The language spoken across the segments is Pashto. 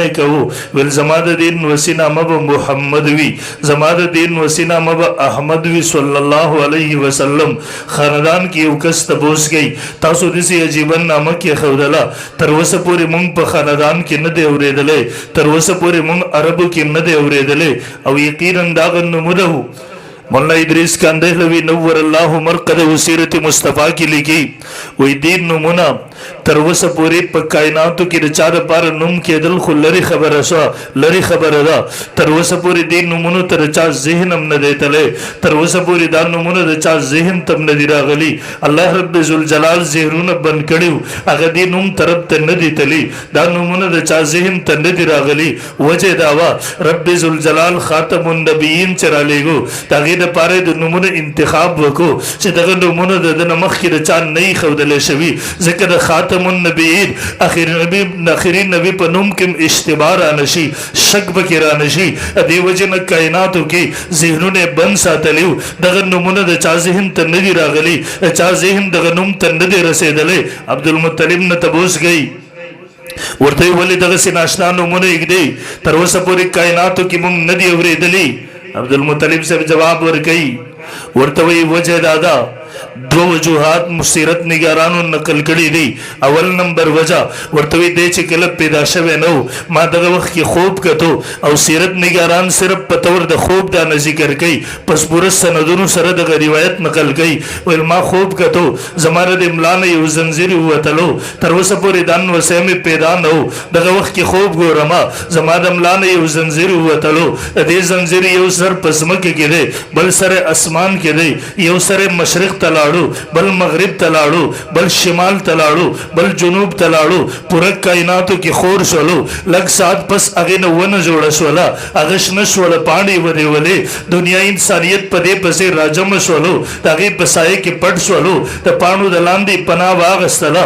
دعاګانې کوو ول زما د دین وسینا مب محمد وی زما د دین وسینا مب احمد وی صلی الله علیه وسلم خاندان کې یو کس تبوس گئی تاسو دې سي عجیبن نامه کې خودلا تر وسه پورې مونږ په خاندان کې نه دی اورېدلې تر وسه پورې مونږ عربو کې نه دی اورېدلې او یقینا دا غنمده مولانا ادریس کاندهلوی نور الله مرقد سیرت مصطفی کی لکھی وی دین نمونه تر وسه پوری په کائناتو کې د چا د پاره نوم کېدل خو لري خبره شو لري خبره ده تر وسه پوری دین نمونه تر چا ذهن هم نه دیتله تر وسه پوری دا نمونه د چا ذهن تم نه دی راغلی الله رب ذل جلال زهرونه بند کړیو هغه دین نوم طرف ته نه دیتلی دا نمونه د چا ذهن ته نه دی راغلی وجه داوا رب ذل جلال خاتم النبیین چر علیګو دغه د پاره د نمونه انتخاب وکړو چې دغه نمونه د مخ کې د چا نه خودل شوی ذکر خاتم النبیین اخرین نبی په نوم کې اشتباه را نشي شک بکې را نشي دی وجه نه کائناتو کې ذهنونه بند ساتلیو دغه نمونه د چا ذهن ته نه دی راغلی چا ذهن دغه نوم ته نه دی رسیدلی عبدالمطلب نه تبوس گئی ورته ولې دغه سي ناشنا نمونه یګدي تر اوسه پورې کائناتو کې مونږ نه دی اورېدلی عبدالمطلب صاحب جواب ورکړي ورته وی وجه دادا دو وجوهات مسیرت نگارانو نقل کړي دي اول نمبر وجہ ورته دی چې کله پیدا شوه نو ما دغه وخت کې خوب کتو او سیرت نگاران صرف په تور د خوب دا ذکر کوي پس پوره سندونو سره د روایت نقل کوي ول ما خوب کتو زماره د املان یو زنجیر وتلو تر اوسه پورې دان وسیم پیدا نو دغه وخت کې خوب ګورما زماره املان یو زنجیر وتلو دې زنجیر یو سر پسمکه کې دی بل سره اسمان کې دی یو سره مشرق تلاړو بل مغرب تلاړو بل شمال تلاړو بل جنوب تلاړو پوره کائناتو کې خور شولو لږ سات پس هغه نه ونه جوړه شولا هغه شنه شوله پاڼې ودی ولې دنیا انسانیت په دې پسې راجم شولو هغه پسای کې پټ شولو د پاڼو د لاندې پناه واغستله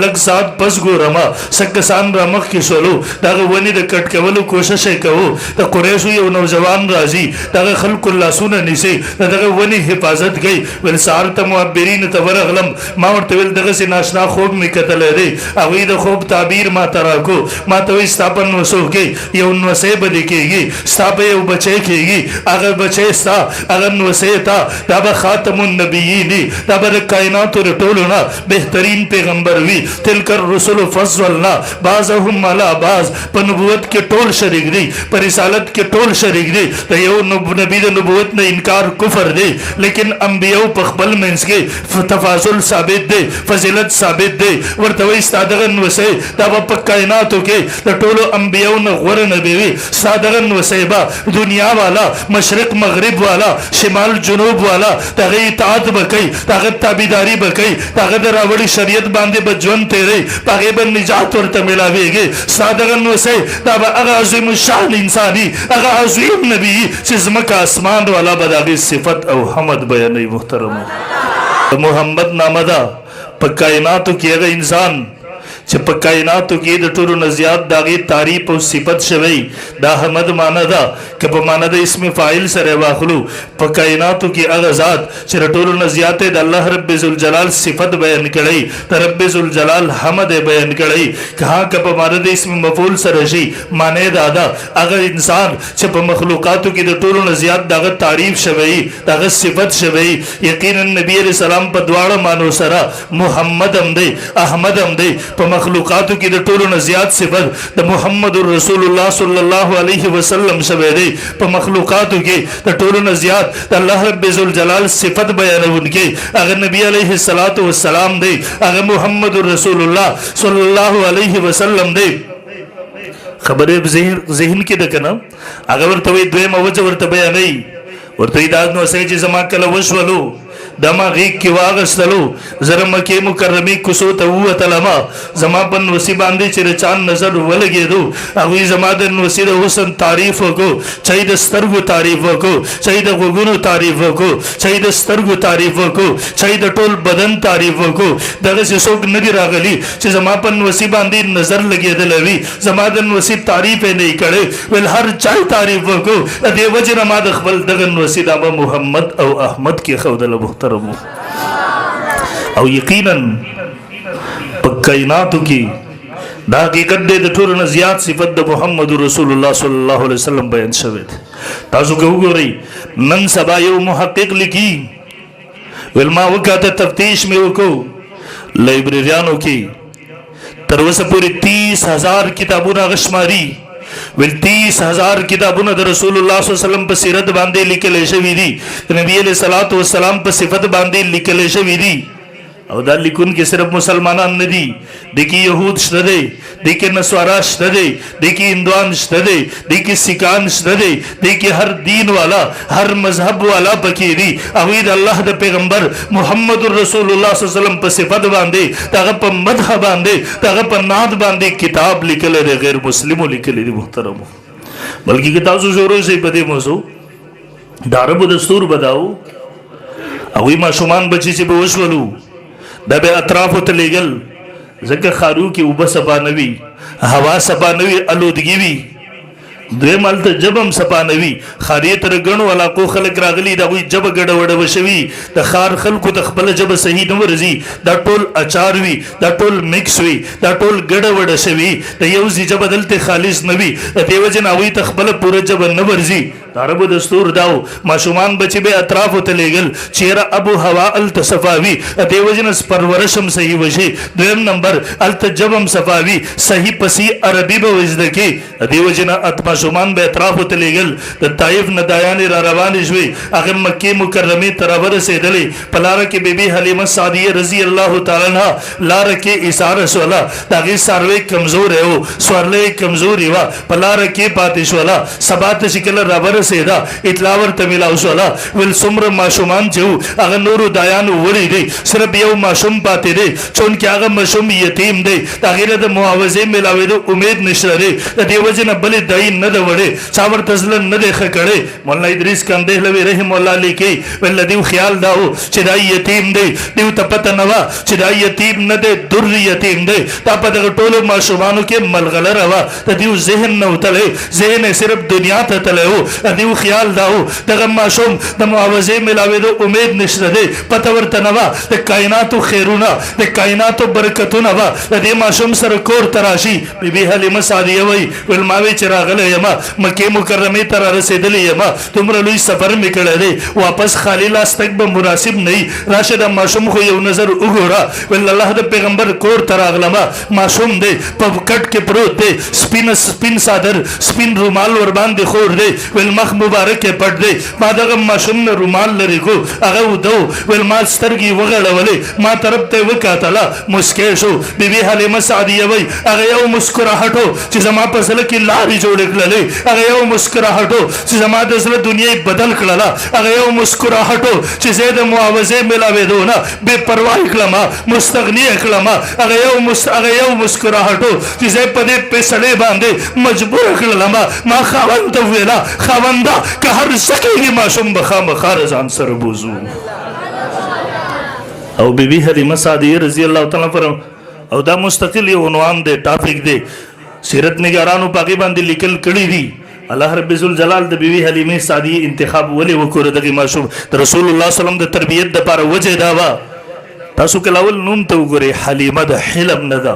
لږ سات پس ګورما سکسان را مخ کې شولو دغه ونی د کټ کولو کوشش وکاو د قریشو یو نوجوان راځي دغه خلق الله سونه نسی دغه ونی حفاظت کوي ول سارت معبرین ته ورغلم ما ورته ول دغه سي ناشنا خوب می کتل دی او د خوب تعبیر ما تراکو ما ته استاپن وسو کې یو نو سه بد کېږي ستاپه یو بچي کېږي هغه بچي ستا هغه نو سه تا دا به خاتم النبیین دا به کائنات ټولونه بهترین پیغمبر وی تلک الرسل فضلنا بعضهم علی بعض په نبوت کې ټول شریک دي پر رسالت کې ټول شریک دي ته یو نبی د نبوت نه انکار کفر دی لیکن انبیو په خپل منځ کې تفاضل ثابت دی فضیلت ثابت دی ورته وي استادغن وسه دا په کائناتو کې د ټولو انبیو نه غوړ نبی وي استادغن وسه دنیا والا مشرق مغرب والا شمال جنوب والا دغه اطاعت وکي دغه تابعداري وکي دغه راوړي شریعت باندې بجون تیرې پاګې بن نجات ورته ملاويږي استادغن وسه دا هغه عظیم شان انساني هغه عظیم نبی چې زمکه اسمان والا بدغه صفت او حمد بیانې محترم محمد نامه ده په کائناتو کې هغه انسان چې په کائناتو کې د ټولو نه زیات داغي تعریف او صفت شوی دا حمد معنا ده که په معنا د اسم فاعل سره واخلو په کائناتو کې هغه ذات چې د ټولو نه زیات د الله رب ذل جلال صفت بیان کړي ته رب ذل جلال حمد بیان کړي کها که په معنا د اسم مفعول سره شي معنی دا ده هغه انسان چې په مخلوقاتو کې د ټولو نه زیات دغه تعریف شوی دغه صفت شوی یقینا نبی رسول الله په دواړو مانو سره محمد هم دی احمد هم دی په مخلوقاتو کې د ټولو نه زیات صفت د محمد رسول الله صلی الله علیه وسلم شوی دی په مخلوقاتو کې د ټولو نه زیات د الله رب ذل جلال صفت بیانونکي هغه نبی علیه الصلاۃ والسلام دی هغه محمد رسول الله صلی الله علیه وسلم دی خبره ذهن کې ده کنه هغه ورته وي دوی موجه ورته بیانې ورته دا نو سې چې زما کله وشولو دما غیق کی واغستلو زره مکه مکرمه کوسو ته وتلما زما بن وسی باندې چې چان نظر ولګېدو هغه زما د نوسی د حسن تعریف وکړو چې د سترګو تعریف وکړو چې د غوګونو تعریف وکړو چې د سترګو تعریف وکړو چې د ټول بدن تعریف وکړو دغه څوک ندی راغلی چې زما په نوسی باندې نظر لګېدل وی زما د نوسی تعریف نه کړي ول هر چا تعریف وکړو د وجه ما د خپل دغه نوسی د محمد او احمد کې خودل او یقینا په کائناتو کې دا حقیقت دے د ټولو نه زیات صفت د محمد رسول الله صلی الله علیه وسلم بیان شوی دی. تاسو که وګورئ نن سبا یو محقق لیکي ویل ما وکاته تفتیش مې وکړو لایبرریانو کې تر اوسه پورې 30,000 کتابونه هغه شماري ویل 30,000 کتابونه د رسول الله صلی الله علیه وسلم په سیرت باندې لیکل شوي دي، نبی علیہ الصلوۃ والسلام په صفت باندې لیکل شوي دي. او دا لیکون کې صرف مسلمانان نه دي، دي کې يهود شته دي، دي کې نصارا شته دي، دي کې هندوان شته دي، دي کې سیکان شته دي، دي کې هر دین والا هر مذهب والا پکې دي. او د الله د پیغمبر محمد رسول الله صلی الله علیه وسلم په صفت باندې دغه په مدح باندې دغه په نعت باندې کتاب لیکل دي، غیر مسلمو لیکل دي محترمو. بلکې که تاسو شروع شئ په دې موضوع د عربو دستور بداو هغوی ماشومان بچي چې به وشولو دا به اطرافو ته لیږل ځکه ښارو کې اوبه صفا نه وي، هوا صفا نه وي، الودګي وي، دویم هلته ژبه هم صفا نه وي. ښاري تر ګڼو علاقو خلک راغلي د هغوی ژبه ګډه وډه وشوي، د ښار خلکو ته خپله ژبه صحیح نه ورځي، دا ټول اچار وي، دا ټول مکس وي، دا ټول ګډه وډه شوي، د یو ځای ژبه دلته خالص نه وي، د دې وجې نه هغوی ته خپله پوره ژبه نه ورځي. د عربو دستور داو ماشومان بچې به اطرافو ته لیږل چې یاره ابو هوا هلته صفا وي، د دې وجې نه پرورش هم صحیح وشي. دویم نمبر هلته ژبه هم صفا وي، صحیح پسې عربي به وزده کړي، د دې وجې نه ماشومان به اطرافو ته لیږل. د طایف نه دایانې را روانې شوې، هغه مکې مکرمې ته راورسېدلې. په لاره کې بی بي حلیمه سعدیه رضی الله تعالی عنها لاره کې ایساره شوله، د هغې څاروی کمزوری و، سورلی کمزوري وه، په لاره کې پاتې شوله. سبا ته چې کله راورسېده اطلاع ورته میلاو شوله ویل څومره ماشومان چې وو هغه نورو دایانو وړي دی، صرف یو ماشوم پاتې دی، چونکې هغه ماشوم یتیم دی، د هغې نه د معاوضې میلاوېدو امید نشته دی، د دې وجې نه بلې دایي نه ده وړې، چا ورته زړه نه دی ښه کړی. مولانا ادریس کندهلوي رحم الله لیکي ویل د دیو خیال دا و چې دا یتیم دی، دیو ته پته نه وه چې دا یتیم نه دی، در یتیم دی، دا په دغه ټولو ماشومانو کې ملغلره وه، د دیو ذهن نه وتلی، ذهن یې صرف دنیا ته تلی و. د دیو خیال دا و دغه ماشوم د معاوضې میلاوېدو امید نشته دی، پته ورته نه وه د کائناتو خیرونه د کائناتو برکتونه وه د دې ماشوم سره کور ته راشي. بی بي حلیمه سعدیه وایي ویل ما وی چې راغلی یمه مکې مکرمې ته را رسېدلی یمه، دومره لوی سفر مې کړی دی، واپس خالی لاس تګ به مناسب نه وي، راشه د ماشوم خو یو نظر وګوره. ویل الله د پیغمبر کور ته راغلمه، ماشوم دی په کټ کې پروت دی، سپین صادر سپین رومال ورباندې خور دی، ویل مخ مبارک یې پټ دی. ما دغه ماشوم نه رومال لرې کو، هغه وده و، ویل ما سترګې وغړولې، ما طرف ته یې وکتله، مسکی شو. بی بي حلیمه سعدیه وایي هغه یو مسکراهټ و چې زما په زړه کې لارې جوړې کړلې، هغه یو مسکراهټ و چې زما د زړه دنیا یې بدل کړله، هغه یو مسکراهټ و چې زه د معاوضې میلاوېدو نه بې پروا یې کړمه، مستغني یې کړمه، هغه یو مسکراهټ و چې زه په دې پیسړې باندې مجبوره کړلمه. ما خاوند ته وویله خاونده که هر څه کېږي ماشوم به خامخا ځان سره بوځو. او بی بي حلیمه سعدیه رضی الله تعالی عنها او دا مستقل یو عنوان دی، ټاپک دی، سیرت نګارانو په هغې باندې لیکل کړي دي. الله رب ذوالجلال د بی بي حلیمه سعدیه انتخاب ولې وکړو دغه ماشوم د رسول الله صلی الله علیه وسلم د تربیت دپاره وجه دا وه. تاسو که اول نوم ته وګورئ حلیمه د حلم نه ده،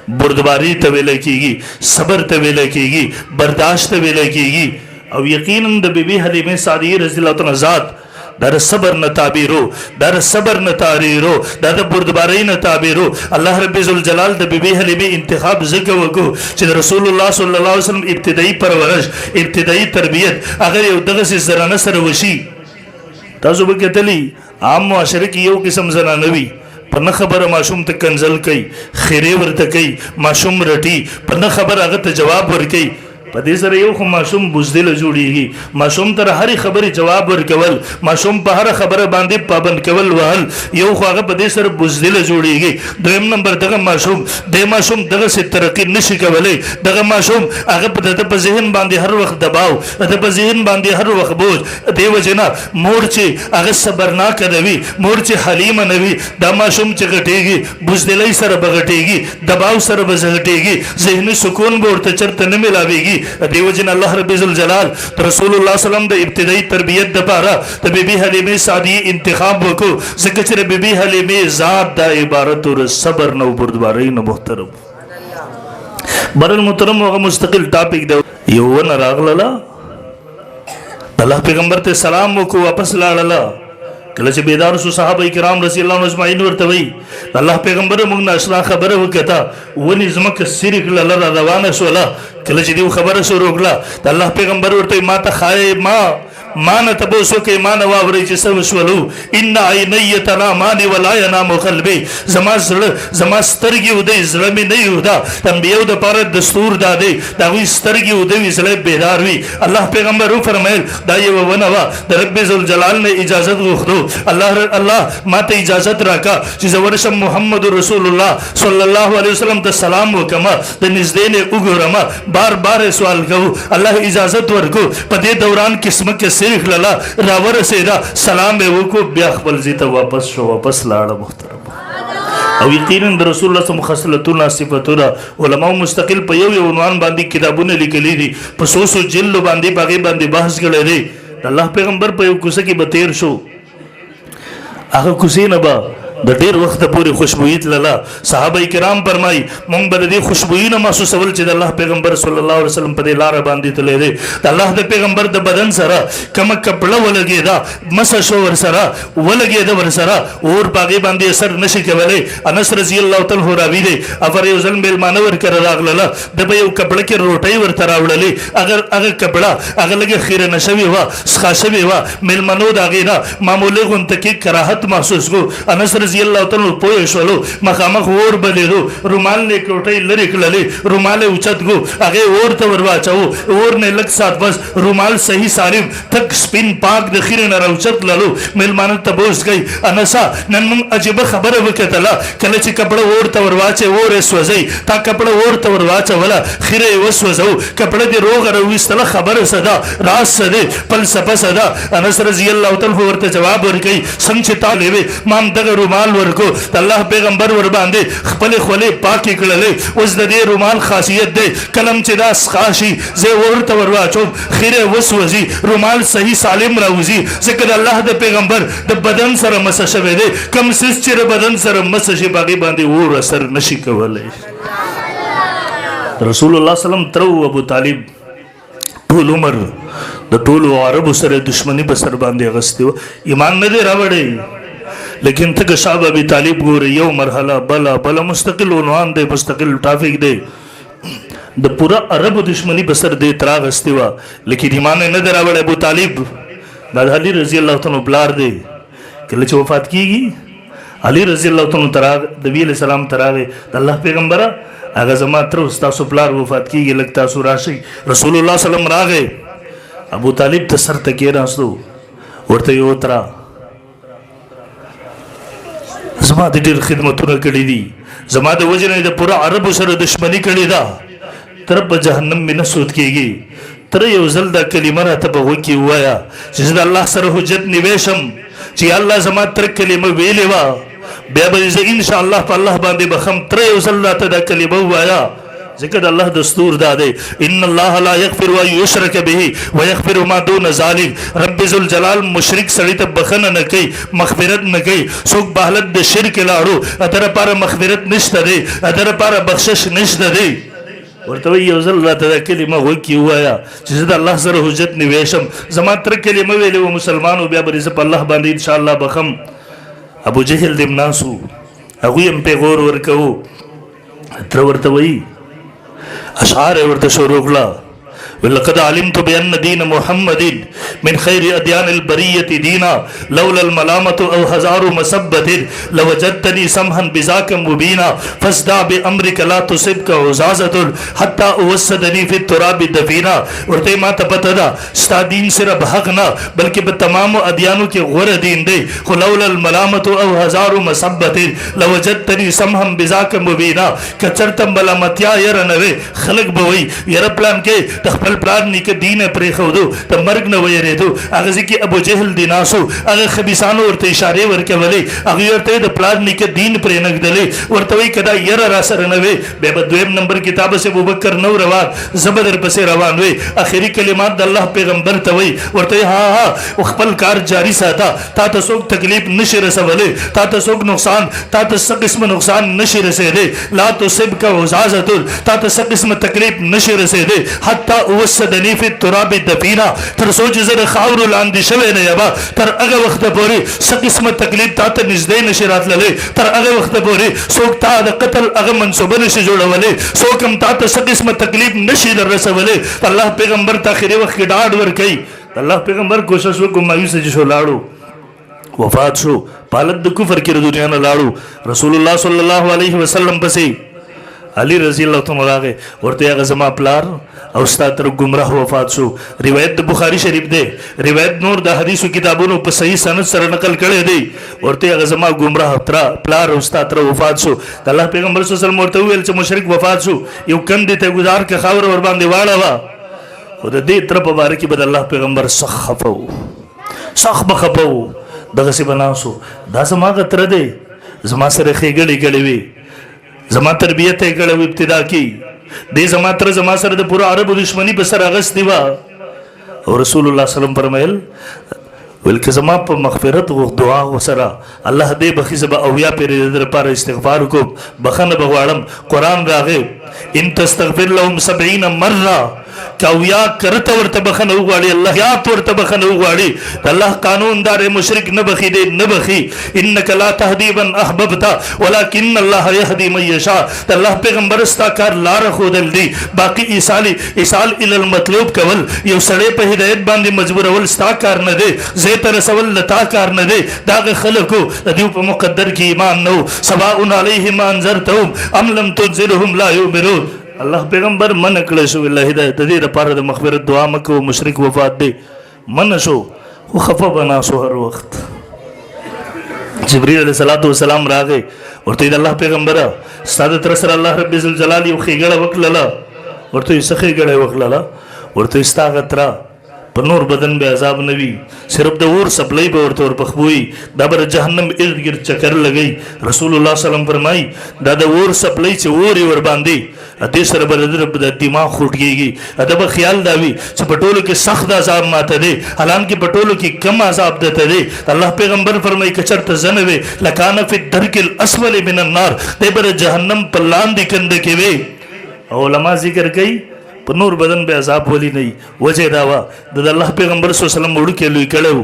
بردباری ته ویلی کېږي، صبر ته ویلی کېږي، برداشت ته ویلی کېږي. او یقینا د بی بي حلیمه سعدیه رضی الله تعالی ذات در صبر نه تعبیرو، در صبر نه تعریرو، در بردباری نه تعبیرو. الله رب ذوالجلال د بی بي حلیمه انتخاب ځکه وکړو چې د رسول الله صلی الله علیه وسلم ابتدایي پرورش، ابتدایي تربیت هغه یو دغسې زنانه سره وشي. تاسو به کتلي عام معاشره کې یو قسم زنانه وي، په نه خبره ماشوم ته کنځل کوي، خیرې ورته کوي، ماشوم رټي، په نه خبره هغه ته جواب ورکوي. په دې سره یو خو ماشوم بزدله جوړیږي، ماشوم ته هرې خبرې جواب ورکول، ماشوم په هره خبره باندې پابند کول وهل، یو خو هغه په دې سره بزدله جوړیږي. دویم نمبر دغه ماشوم دغسې ترقي نشي کولی، دغه ماشوم هغه په ذهن باندې هر وخت دباو، د په ذهن باندې هر وخت بوج. دې وجې نه مور چې هغه صبرناکه نه وي، مور چې حلیمه نه وي، دا ماشوم چې غټېږي بزدلۍ سره به غټېږي، دباو سره به غټېږي، ذهني سکون به ورته چېرته نه میلاویږي. دیو جن الله رب ذوالجلال رسول الله صلی الله علیه وسلم د ابتدایي تربیت دپاره د بی بي حلیمه سعدیه انتخاب وکړو، ځکه چې د بی بي حلیمه ذات دا عبارت ور صبر نه او بردبارۍ نه محترم. बरल मुहतरम होगा मुस्तकिल टॉपिक दे यौवन रागलला अल्लाह पैगंबर ते सलाम को वापस लाड़ला कल से बेदार सु साहब किराम रसी अल्लाह अजमाइन वर्तवई अल्लाह पैगंबर मुगना असला खबर वकता वनी जमक सिरिक लला रवाना सोला कल से दिव खबर सो रोकला अल्लाह पैगंबर वर्तई माता खाए मां मान तबोसो के मान वावरे जिसवसवलु इन्ना आइनय तनामानि वला यनामु क़ल्बी जमा स्तरगी उदे जलमी नहीं होता तंबियो द पर दस्तूर दादे दावी स्तरगी उदे विसले बेदारवी अल्लाह पैगंबर फरमाए दाये व वनवा द रब्बी जुल जलाल ने इजाजत गुखदो अल्लाह माते इजाजत रखा जिस वर्ष मोहम्मद रसूलुल्लाह सल्लल्लाहु अलैहि वसल्लम द सलाम व कमा द निजदेने उगरमा बार सवाल कहू अल्लाह इजाजत वरको पदे दौरान किस्म के सिर्फ लला रावर सेदा सलाम बेवो को ब्याखबल जीता वापस लाड़ा मुहतरम और यकीनन रसूलुल्लाह से मुखसलतुना सिफतुना उलमा मुस्तकिल पयो ये उन्वान बांधी किताबों ने लिखली थी पसोसो जिल्लो बांधी बागे बांधी बहस गले रे अल्लाह पैगंबर पयो कुसे की बतेर शो आखिर कुसे नबा द ढेर वक्त पूरी खुशबुईत लला साहबा किराम फरमाई मोंग बददी खुशबुई न मासू सवल चिद अल्लाह पैगंबर सल्लल्लाहु अलैहि वसल्लम पदे लारा बांधी तले रे अल्लाह दे पैगंबर द बदन सरा कम कपड़ा वलगे दा मसशो वर सरा वलगे दा वर सरा और पागे बांधी असर नशि के वले अनस रज़ियल्लाहु तआला हो रावी दे अफर युजल मेल मानवर कर रागलला दबे कपड़े के रोटई वर तरावले अगर कपड़ा अगर लगे खीर नशवी हुआ खाशवी हुआ मेल मनो दागे ना मामूले गुंत की कराहत महसूस को अनस पोयशलो मखामक और बदेदो रुमाल ने कोटे लरिक लले रुमाल उचत गो आगे और तवरवा चाहो और ने लग साथ बस रुमाल सही सारिम तक स्पिन पाक दखिर न उचत ललो मेलमान तबोस गई अनसा नन अजब खबर वकतला कले च कपड़ा और तवरवा चे और स्वजई ता कपड़ा और तवरवा च वला खिरे वसवजो कपड़े दे रोग रविस्तला खबर सदा राज सदे फलसफा सदा अनस रज़ियल्लाहु तआला वरते जवाब वर गई संचिता लेवे माम दग रुमाल वर्को अल्लाह पैगंबर वर बांधे खपले खले पाकी कलले उस दे रुमाल खासियत दे कलम चिदास खाशी जे और तवरवा चो खिरे वसवजी रुमाल सही सालिम राउजी जिक्र अल्लाह दे पैगंबर द बदन सर मसशवे दे कम सिस चिर बदन सर मसशे बागी बांधे और असर नशी कवले रसूलुल्लाह सल्लम तरु अबू तालिब टोल उमर द टोल अरब सर दुश्मनी बसर बांधे अगस्ती ईमान न दे रावड़े लेकिन तक शाब अभी तालिब गोरे यो मरहला बला बला मुस्तकिल उन्वान दे मुस्तकिल टॉपिक दे द पूरा अरब दुश्मनी बसर दे तराग हस्तिवा लेकिन ईमान न दे रावड़ अबू तालिब दादा अली रजी अल्लाह तआला ब्लार दे कल च वफात कीगी अली रजी अल्लाह तआला तराग नबी अलैहि सलाम तरागे अल्लाह पैगंबरा आगा जमा तर उस्ता सो ब्लार वफात कीगी लगता सुराशी रसूलुल्लाह सल्लम रागे अबू तालिब तसर तके रासो वर्ते यो तरा जमा दिर खिदमतुन कड़ी दी जमा दे वजह ने पूरा अरब सर दुश्मनी कड़ी दा तरब जहन्नम में नसूद कीगी तर ये उजलदा कलिमा तब हो की हुआ या जिस अल्लाह सर हुज्जत निवेशम जी अल्लाह जमा तर कलिमा वेलेवा बेबरी से इंशाअल्लाह अल्लाह बांदे बखम तर ये उजलदा तदा कलिमा हुआ या जिक्र अल्लाह दस्तूर दादे इन्नल्लाह ला यगफिरु व युशरक बिही व यगफिरु मा दून ज़ालिक रब्बिजुल जलाल मुशरिक सड़ी तब बखन न कई मगफिरत न कई सुख बहलत दे शिरक लाड़ो अदर पार मगफिरत निश्त दे अदर पार बख्शिश निश्त दे और तो ये उजल्ला तदा कलिमा हो की हुआ या जिसदा अल्लाह सर हुज्जत निवेशम जमातर कलिमा वेले वो मुसलमान हो बिया बरी से अल्लाह बांदी इंशाअल्लाह बखम अबू जहल दिमनासु अगुयम पे गौर वर कहो अत्र वही अशार वर्त शोरुगला वलक़द अलिमतु बिअन्न दीन मुहम्मदिन मिन खैरि अदयानिल बरियति दीना लौलल मलामतु औ हज़ारु मसब्बतिन लवजदतनी समहन बिज़ाक मुबीना फस्दा बिअम्रिक ला तुसिबका उज़ाज़तुन हत्ता उवस्सदनी फि तुराबि दफीना वर्ते मा तपतदा स्ता दीन सिर्फ हक ना बल्कि तमाम अदयानों के गुर दीन दे लौलल मलामतु औ हज़ारु मसब्बतिन लवजदतनी समहन बिज़ाक मुबीना कचरतम मलामतिया यर नवे खलक बवई यर प्लान के तखपल प्लान निके दीन प्रे खवदो त मर्ग نه ویریدو هغه ځکه ابو جهل دی ناسو هغه خبيثانو ورته اشاره ورکولې هغه ورته د پلان نیکه دین پرې نګدلې ورته وی کدا ير را سره نه وي به دویم نمبر کتاب سے ابوبکر نو روان زبدر پسې روان وي اخري کلمات د الله پیغمبر ته وی ورته ها خپل کار جاری ساته تا ته څوک تکلیف نشي رسولې تا ته څوک نقصان تا ته څه قسم نقصان نشي رسېدې لا تصبك وزازه تا ته څه قسم تکلیف نشي رسېدې حتی وسدنی فی التراب دفینا تر سوچ زره خاور لاندې شوی نه یبا تر هغه وخت پورې څه قسم تکلیف تا ته نږدې نشي راتللې تر هغه وخت پورې څوک تا د قتل هغه منصوبه نشي جوړولې څوک هم تا ته څه قسم تکلیف نشي رسولې الله پیغمبر ته اخري وخت کې ډاډ ورکړي الله پیغمبر کوشش وکړ مایوس شو لاړو وفات شو پالت د کفر کې دنیا نه لاړو رسول الله صلی الله علیه وسلم پسې علی رضی الله تعالی عنہ ورته هغه زما پلار او استاد تر گمراه وفات شو روایت بخاری شریف ده روایت نور د حدیثو کتابونو په صحیح سند سره نقل کړي دي ورته هغه زما گمراه تر پلار او استاد تر وفات شو الله پیغمبر صلی الله علیه وسلم ورته ویل چې مشرک وفات شو یو کندې ته گزار کې خاور ور باندې واړه وا او د دې تر په باره کې بد الله پیغمبر سخ بخپو دغه سی بناسو دا زما غتر دی زما سره خېګړې ګړې وي زما تربیت یې کړو ابتدا کی دې زما تر زما سره د پورا عربو دشمنی په سر اغست دی وا او رسول الله صلی الله علیه وسلم فرمایل ولکه زما په مغفرت غو دعا وسره الله دې بخي زبا او یا پر در پر استغفار کو بخنه بغواړم قران راغې ان تستغفر لهم 70 مره کاویا کرته ورته بخنه وغواړي الله یا ورته بخنه وغواړي الله قانون دار مشرک نه بخي دې نه بخي انك لا تهدي من احببت ولكن الله يهدي من يشاء الله پیغمبر استا کار لار خودل دي باقي ایصال الى المطلوب کول یو سړی په هدایت باندې مجبور ول استا کار نه دي زه تر رسول لتا کار نه دي دا خلکو دیو په مقدر کې ایمان نو سواء عليهم انذرتهم ام لم تنذرهم لا يؤمنون الله پیغمبر من کړه شو الله هدایت دې لپاره د مغفرت دعا مکو مشرک وفات دی من شو خو خفه بنا سو هر وخت جبرئیل علیہ السلام راغی ورته د الله پیغمبر استاد تر سره الله رب ذل جلال یو خېګړه وکړه ورته یې سخې ګړه وکړه ورته استاغترا په نور بدن به عذاب نوي صرف د اور سپلای به ورته ور پخوي دا بر جهنم ارد گرد چکر لګي رسول الله صلی الله علیه وسلم فرمای دا د اور سپلای چې اور ور باندې اته سره بر د دماغ خټږي ادب خیال داوي چې پټولو کې سخت عذاب ماته دي حالانکه پټولو کې کم عذاب دته دي الله پیغمبر فرمای کچرته زنوي لکان فی الدرک الاسفل من النار د بر جهنم په لاندې کند کې وي علماء ذکر کوي په نور بدن به عذاب ولی نه وجه دا وا د الله پیغمبر صلی الله علیه وسلم وړو کې لوي کړو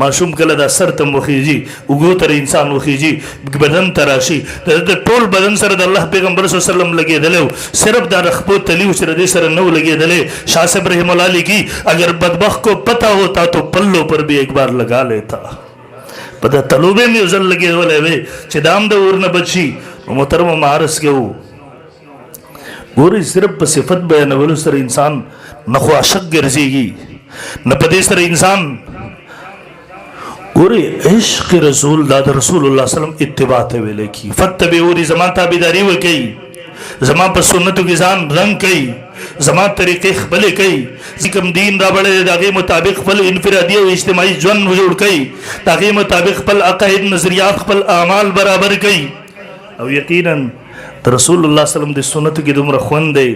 معصوم کله دا سر ته مخیږي وګو تر انسان مخیږي بدن تراشي د ټول بدن سره د الله پیغمبر صلی الله علیه وسلم لګیدل صرف دا رخبو تلیو سره دې سره نو لګیدل شاه صاحب رحم الله علیه اگر بدبخت کو پتا ہوتا تو پلو پر بھی ایک بار لگا لیتا پتہ تلوبے میں ازل لگے ولې وې چې دام د ورنه بچي محترم مارس کې وو ګوري صرف په صفت بیانولو سره انسان نخوا شک ګرځيږي نه پدې سره انسان ګوري عشق رسول دا رسول الله صلی الله علیه وسلم اتباع ته ویل کی فتبعوا زمان تابعداري وکي زمان په سنتو کې ځان رنگ کوي زمان طریقې خپل کوي ځکه دین راوړل دغه مطابق خپل انفرادي او اجتماعي ژوند جوړ کوي دغه مطابق خپل عقاید نظریات خپل اعمال برابر کوي او یقینا رسول الله صلی الله علیه وسلم د سنت کې دومره خوند دی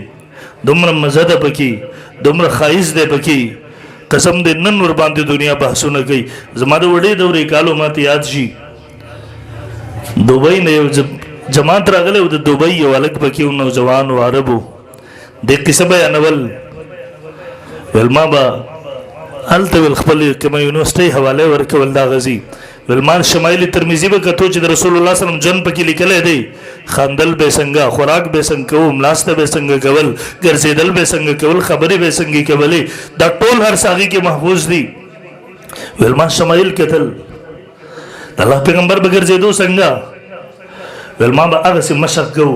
دومره مزه ده پکې دومره خایز دی پکې قسم دې نن ور باندې دنیا بحثونه کوي زما د وړې دورې کالو ماته یاد شي دوبۍ نه یو جماعت راغلی او د دوبۍ یو الګ پکې یو نوجوان و عربو د قصه بیانول ولما با هلته خپل کومه یونیورسيټي حواله ورکول دا غزي ولمان شمایل ترمذی به کتو چې رسول الله صلی الله علیه وسلم جن پکې لیکل دی خاندل به څنګه خوراک به څنګه کوم ملاسته به څنګه کول ګرځیدل به څنګه کول خبرې به څنګه کولې دا ټول هر ساغي کې محفوظ دي ولمان شمایل کتل الله پیغمبر به ګرځیدو څنګه ولما به هغه سم مشق کو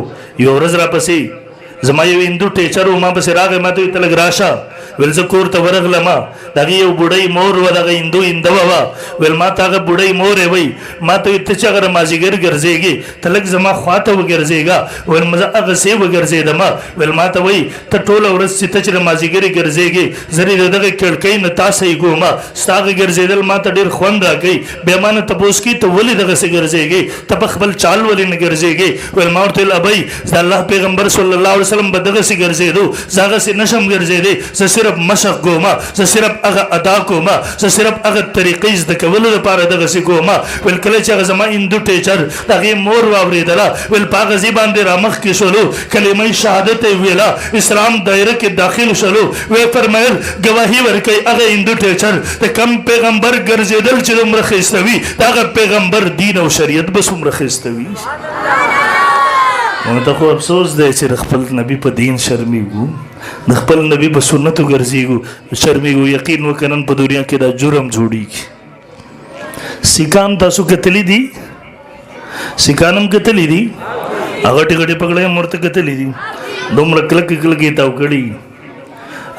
یو ورځ را پسې زما یو هندو ټیچر ما به راغې ماته تلګ راشه ول زکور ته ورغلما دغه یو بډای مور و دغه هندو اندوا ول ما تاغه بډای مور وي ما ته ته چغره مازیګر ګرځيږي تلک زما خواته وګرځيګا ول مزه هغه سی وګرځیدما ول ما ته وي ته ټول ورځ چې ته چر مازیګر ګرځيږي زری دغه کړکې نه تاسو یې ګوما ستاغه ګرځیدل ما ته ډیر خوند راکې به مان ته پوس کی ته ولې دغه سی ګرځيږي ته په خپل چال ولې نه ګرځيږي ول ما ورته ابي الله پیغمبر صلی الله علیه وسلم بدغه سی ګرځیدو زاغه سی نشم ګرځیدي ز صرف مشق ګوما ز صرف هغه ادا کوما ز صرف هغه طریقې د کولو لپاره دغه سی ګوما ول کله چې هغه زما هندو ټیچر دغه مور واوریدله ول پاغه زی باندې رامخ کې شولو کلمه شهادت ویلا اسلام دایره کې داخل شولو وی فرمایل گواہی ورکي هغه هندو ټیچر د کم پیغمبر ګرځیدل چې عمر خستوي دغه پیغمبر دین او شریعت بس عمر خستوي نو ته خو افسوس دی چې خپل نبی په دین شرمېږو د خپل نبی په سنتو ګرځېږو شرمېږو یقین وکنن په دنیا کې دا جرم جوړېږي سیکان تاسو کتلی دي سیکانم کتلی دي هغه ټکټې پکړې مرته کتلی دي دومره کلک کلکې تاو کړي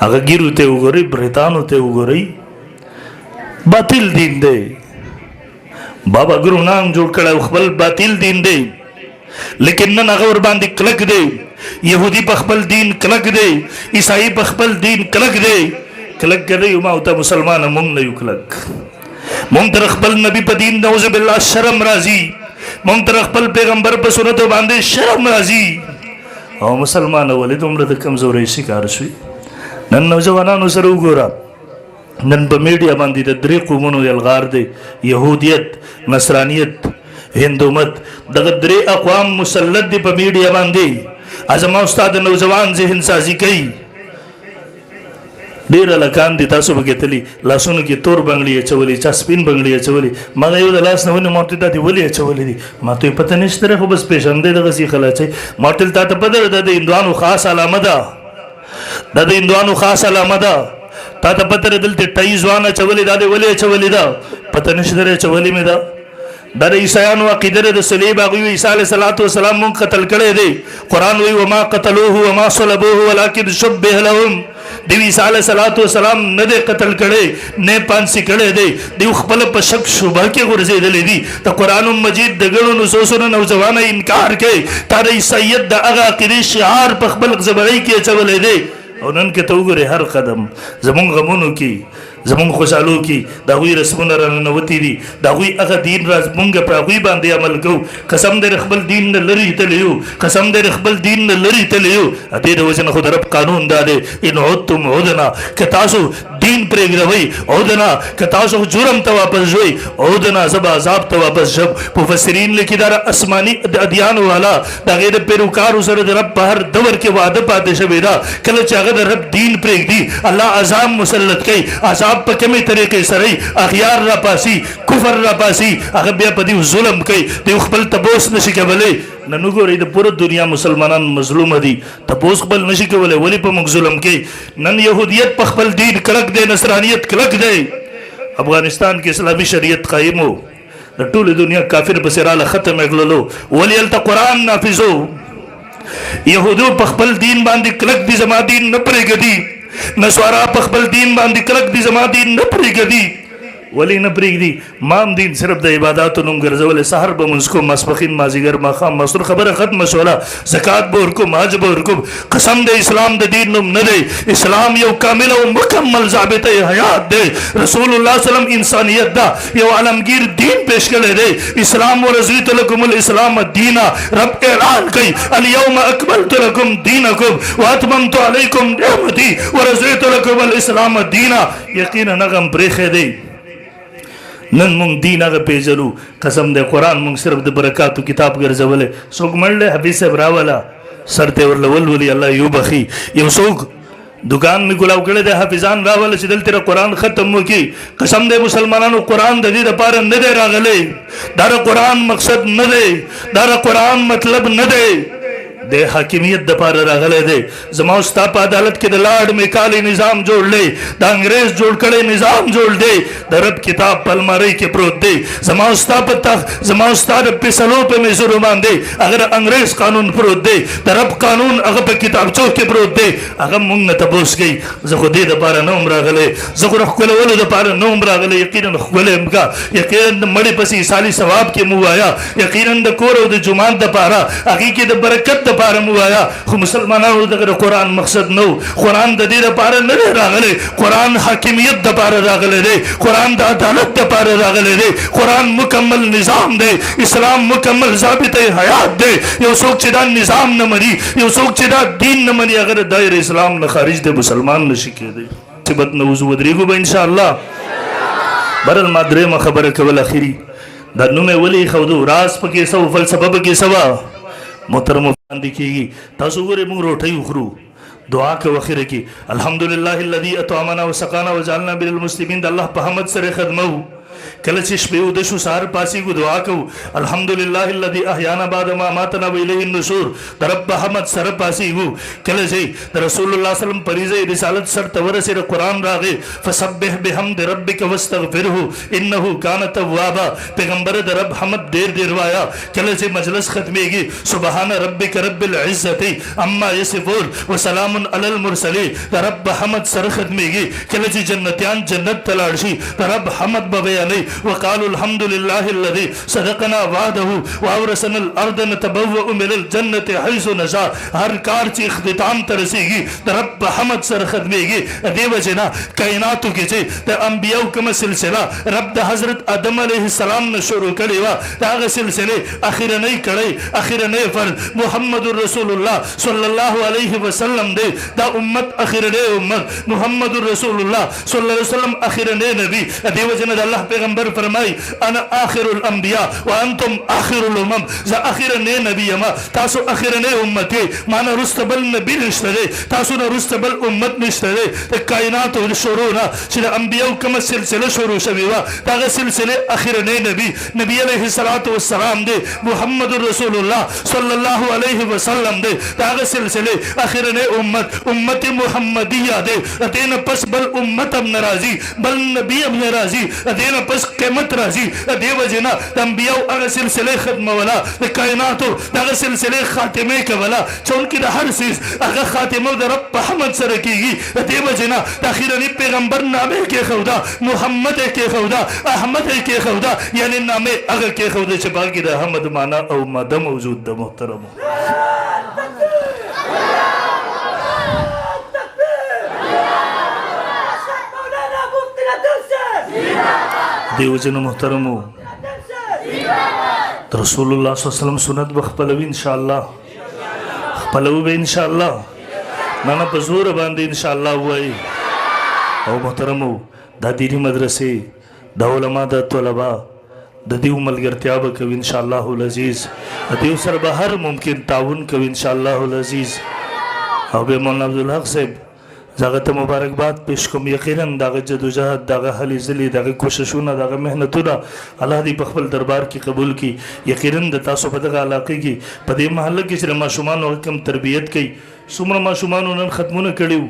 هغه ګیرو ته وګورئ بریتانو ته وګورئ باطل دین دی بابا ګرو نام جوړ کړی خپل باطل دین دی لیکن نن هغه ور باندې کلک دی يهودي په خپل دین کلک دی عیسائی په خپل دین کلک دی کلک کړي ما او ته مسلمان مونږ نه یو کلک مونږ تر خپل نبی په دین نعوذ بالله شرم راځي مونږ تر خپل پیغمبر په سنت باندې شرم راځي او مسلمان ولې دومره د کمزورۍ شکار شي نن نوجوانانو سره وګوره نن په میډیا باندې د درې قومونو یلغار دی يهودیت نصرانیت هندومت دغه درې اقوام مسلط دي په میډیا باندې ازما استاد نوجوان ذهن سازي کوي ډیر لکان دي تاسو وګتلی لاسونو کې تور بنگړي چولې چا سپین بنگړي چولې ما یو د لاس نه ونه ماته د ولې چولې دي ما ته پته نشته خو بس پېژندې دغه سي خلاصي ماټل تا ته پدر د هندوانو خاص علامه ده د هندوانو خاص علامه ده تا ته پته دلته ټای ځوانه چولې دا ولې چولې ده پته نشته چولې مې ده در عیسایانو عقیده د صلیب هغه عیسی علیه السلام مون قتل کړي دي قران وی وما قتلوه وما صلبوه ولكن شبه لهم دی عیسی علیه السلام نه د قتل کړي نه پانسي کړي دي دی خپل په شک شوبه کې ورزيدل دي ته قران مجید د ګڼو نصوصونو نوځوانه انکار کوي تر عیسایت د هغه عقیده شعار په خپل زبرۍ کې چولې دي او نن کې ته وګورې هر قدم زمون غمونو کې زمون خوشالو کې دا وی رسمونه رانوتی دي دا وی هغه دین راز مونږ په هغه باندې عمل کوو قسم دې خپل دین نه لري تلیو قسم دې خپل دین نه لري تلیو اته د وجنه خو رب قانون داده ان عدتم عدنا که تاسو دین پرېږدوي عدنا که تاسو جرم ته واپس ځوي عدنا زب عذاب ته واپس ځو مفسرین لیکي دا آسماني ادیان والا دا غیر پیروکار سره د رب په هر دور کې وعده پاتې شوی دا کله چې هغه د رب دین پرېږدي الله عذاب مسلط کوي عذاب په کومه طریقې سره اخیار را پاسي کفر را پاسي هغه بیا په دې ظلم کوي د خپل تبوس نشي کولای نن وګورئ د پوره دنیا مسلمانان مظلوم دي تبوس خپل نشي کولای ولی په موږ ظلم کوي نن يهوديت په خپل دین کلک دی نصرانيت کلک دی افغانستان کې اسلامي شریعت قائم وو د ټول دنیا کافر په سراله ختم کړلو ولی ال قرآن نافذو يهودو په خپل دین باندې کلک دي زما دین نه پرېږدي نسوارا په خپل دین باندې کلک دي زما دین نه پرېږدي ولی نه پرېږدي مام دین صرف د عبادتو نوم ګرځول سحر به منځ کوم ماسپښین مازیګر ماښام ماسور خبره ختمه شوله زکات به ورکوم حج به ورکوم قسم د اسلام د دین نوم نه دی اسلام یو کامل او مکمل ضابطه حیات دی رسول الله وسلم انسانیت دا یو عالمگیر دین پیش کړی دی اسلام ورضیت لكم الاسلام دینا رب اعلان کوي اليوم اکملت لكم دینکم واتممت علیکم نعمتي ورضیت لكم الاسلام دینا یقینا نغم پرېښی دی نن مونږ دین هغه پیژنو قسم د قرآن مونږ صرف د برکاتو کتاب ګرځولې څوک مړ حفیظ صاحب راولا سر ته ورلول ولي الله یو بخي یو څوک دکان می ګلاو کړه د حافظان راول چې دلته قرآن ختم وکي قسم د مسلمانانو قرآن د دې لپاره نه دی راغلی دا قرآن مقصد نه دی دا قرآن مطلب نه دی दे हाकिमियत द पार रागले दे जमा उस्ता पे अदालत के लाड में काली निजाम जोड़ ले द अंग्रेज जोड़ कड़े निजाम जोड़ दे दरब किताब पलमारी के प्रोत दे जमा उस्ता पे सलो पे में जुर्मान दे अगर अंग्रेज कानून प्रोत दे दरब कानून अगर पे किताबचों के प्रोत दे अगर मुंग न तबोस गई जखो दे द पार नोम रागले जखो रखले वलो द पार नोम रागले यकीनन खले इनका यकीनन मड़ी पसी साली सवाब के मुंह आया यकीनन द कोरो द जुमान द पारा हकीकी द बरकत द पार मुंह आया खु मुसलमानों द कुरान मकसद नो कुरान द दे द पार न रागले कुरान हाकिमियत द पार रागले दे कुरान द अदालत द पार रागले दे कुरान मुकम्मल निजाम दे इस्लाम मुकम्मल ज़ाबिते हयात दे यो सोक चिदा निजाम न मरी यो सोक चिदा दीन न मरी अगर दायरे इस्लाम न खारिज दे मुसलमान न शिके दे सिबत न वज़ू वदरीगु बा इंशाअल्लाह बरल मादरे मा खबर कवल आखिरी दन्नु में वली खवदू रास पके सव फलसफा पके सवा मोहतरम दिखेगी तासुगरे मुंग रोठई उखरू दुआ के वखिर की अल्हम्दुलिल्लाहिल्लज़ी अतअमना व सकाना व जअलना मिनल मुस्लिमीन अल्लाह पहमद सरे खदमहु कलचिश पे उदशु सार पासी को दुआ को अल्हम्दुलिल्लाहिल्लज़ी अहयाना बाद मा अमातना व इलैहि नुशूर तरब अहमद सर पासी को कलचे रसूलुल्लाह सल्लल्लाहु अलैहि परिजे रिसालत सर तवर से कुरान रागे फसब्बिह बिहम्दि रब्बिक वस्तगफिरहु इन्नहु कान तव्वाबा पैगंबर रब हमद देर देरवाया कलचे मजलिस खत्मेगी सुबहान रब्बिक रब्बिल इज्जति अम्मा यसिफून व सलामुन अलल मुरसलीन रब हमद सर खत्मेगी कलचे जन्नतियान जन्नत तलाड़शी रब हमद बबे वक़ालु अल्हम्दुलिल्लाहिल्लज़ी सदक़ना वअदहु वअवरसनल अर्द नतबव्वअु मिनल जन्नति हैसु नशा हर कार ची इख्तिताम तरसेगी रब हमद सर खदमेगी देवजना कायनात के चे त अंबिया कम सिलसिला रब द हजरत आदम अलैहिस्सलाम ने शुरू करेवा ताग सिलसिले आखिर नहीं कड़े आखिर नहीं फर्ज मुहम्मदुर रसूलुल्लाह सल्लल्लाहु अलैहि वसल्लम दे द उम्मत आखिर ने उम्मत मुहम्मदुर रसूलुल्लाह सल्लल्लाहु अलैहि वसल्लम आखिर ने नबी देवजना अल्लाह पैगंबर फरमाई अन आखिरुल अंबिया व अंतुम आखिरुल उमम ज आखिर ने नबी अमा तासु आखिर ने उम्मत माना रुस्तबल नबी निश्तरे तासु न रुस्तबल उम्मत निश्तरे ते कायनात शुरू ना सिर अंबिया कम सिलसिला शुरू शबीवा तागे सिलसिले आखिर ने नबी अलैहिस्सलातु वस्सलाम दे मुहम्मदुर रसूलुल्लाह सल्लल्लाहु अलैहि वसल्लम दे तागे सिलसिले आखिर ने उम्मत मुहम्मदिया दे अतेन पस बल उम्मत अब नाराजी बल नबी अब नाराजी अतेन पस क़यामत राजी देवजना अंबिया अगर सिलसिले खत्म वाला कायनात अगर सिलसिले खातिमे के वाला चौन की हर चीज अगर खातिमे रब रहमत से रखेगी देवजना आखिरनी पैगंबर नामे के खुदा मोहम्मद के खुदा अहमद के खुदा यानी नामे अगर के खुदा से बाकी रहमत माना औ मदम मौजूद द मोहतरम देवजन मोहतरम रसूलुल्लाह सल्लल्लाहु अलैहि वसल्लम सुन्नत बखपलवी इंशाअल्लाह खपलवी बे इंशाअल्लाह नाना बजूर बांधे इंशाअल्लाह हुई और मोहतरम दा दीनी मदरसे दा उलमा दा तलबा द दीव मलगरत्याब कव इंशाअल्लाहुल अजीज दीव सर बहर मुमकिन ताउन कव इंशाअल्लाहुल अजीज और बे मौलाना अब्दुल हक साहब जागत मुबारकबाद पेश कम यकीनन दाग जदोजहद दाग हली ज़िली दाग कोशिशुना दाग मेहनतुना अल्लाह दी बखबल दरबार की कबूल की यकीनन दता सो पदगा इलाके की पदे महल की सिर माशुमान और कम तरबियत की सुमर माशुमान उन्हन खत्मुन कड़ियो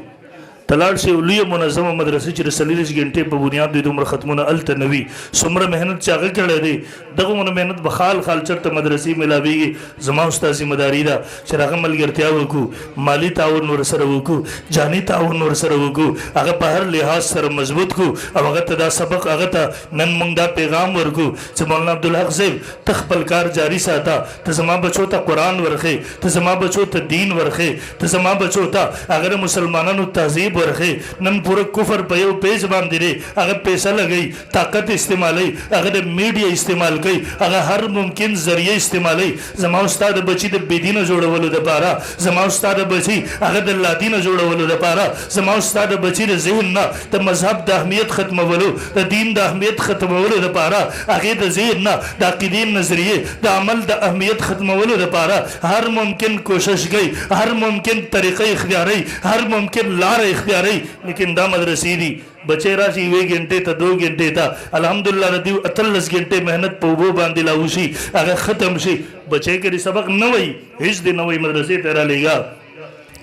तलाड़ से उलिया मुनज़्ज़म मदरसे चिर 40 घंटे पर बुनियाद दी उम्र खत्मुना अल तनवी सुमर मेहनत चागे कड़े दे दगो मन मेहनत बखाल खाल चरत मदरसी मिलावी जमा उस्ताद जिम्मेदारी दा शराग मल गिरत्या वकु माली ताउन वर सर वकु जानी ताउन वर सर वकु अगर पहर लिहाज सर मजबूत को अब अगर तदा सबक अगर ता नन मुंगदा पैगाम वरकु से मौलाना अब्दुल हक साहब तखपलकार जारी साता त जमा बचो ता कुरान वरखे त जमा बचो ता दीन वरखे त जमा बचो ता अगर मुसलमानों तहजीब रखे नन पूरा कुफर पयो पेज बांध दे अगर पैसा लगई ताकत इस्तेमाल अगर मीडिया इस्तेमाल कई अगर हर मुमकिन जरिए इस्तेमाल जमा उस्ताद बची द बेदीन जोड़वलो द पारा जमा उस्ताद बची अगर द लादीन जोड़वलो द पारा जमा उस्ताद बची द ज़हन ना द मजहब द अहमियत खत्म वलो द दीन द अहमियत खत्म वलो द पारा अगे द ज़हन ना द अकीदीन नजरिए द अमल द अहमियत खत्म वलो द पारा हर मुमकिन कोशिश गई हर मुमकिन तरीक़े इख्तियारी हर मुमकिन लार प्यारे लेकिन दा मदरसी दी बचे राशि 1 घंटे था 2 घंटे था अल्हम्दुलिल्लाह रदी अतलस घंटे मेहनत पोबो बांधिला उसी अगर खत्म सी बचे के सबक न वही हिज दिन वही मदरसे तेरा लेगा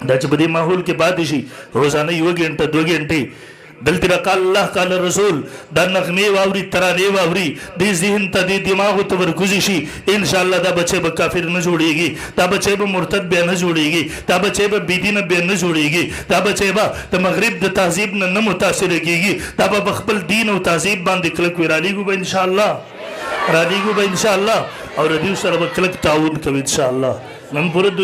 दचबदी माहौल के बाद इसी रोजाना 1 घंटा 2 घंटे दलतिरा काल्लाह काल रसूल दा नगमे वावरी तराने वावरी दी ज़हन ता दी दिमाग तवर गुजिशी इंशाअल्लाह दा बच्चे ब काफिर न जोड़ेगी ता बच्चे ब मुर्तद बे न जोड़ेगी ता बच्चे ब बीदीन बे न जोड़ेगी ता बच्चे ब त मगरिब द तहजीब न मुतासिर कीगी ता ब बखबल दीन और तहजीब बांध क्लक विराली गु इंशाअल्लाह राली गु इंशाअल्लाह और रदी सर ब क्लक ताउन कब इंशाअल्लाह नन पूरे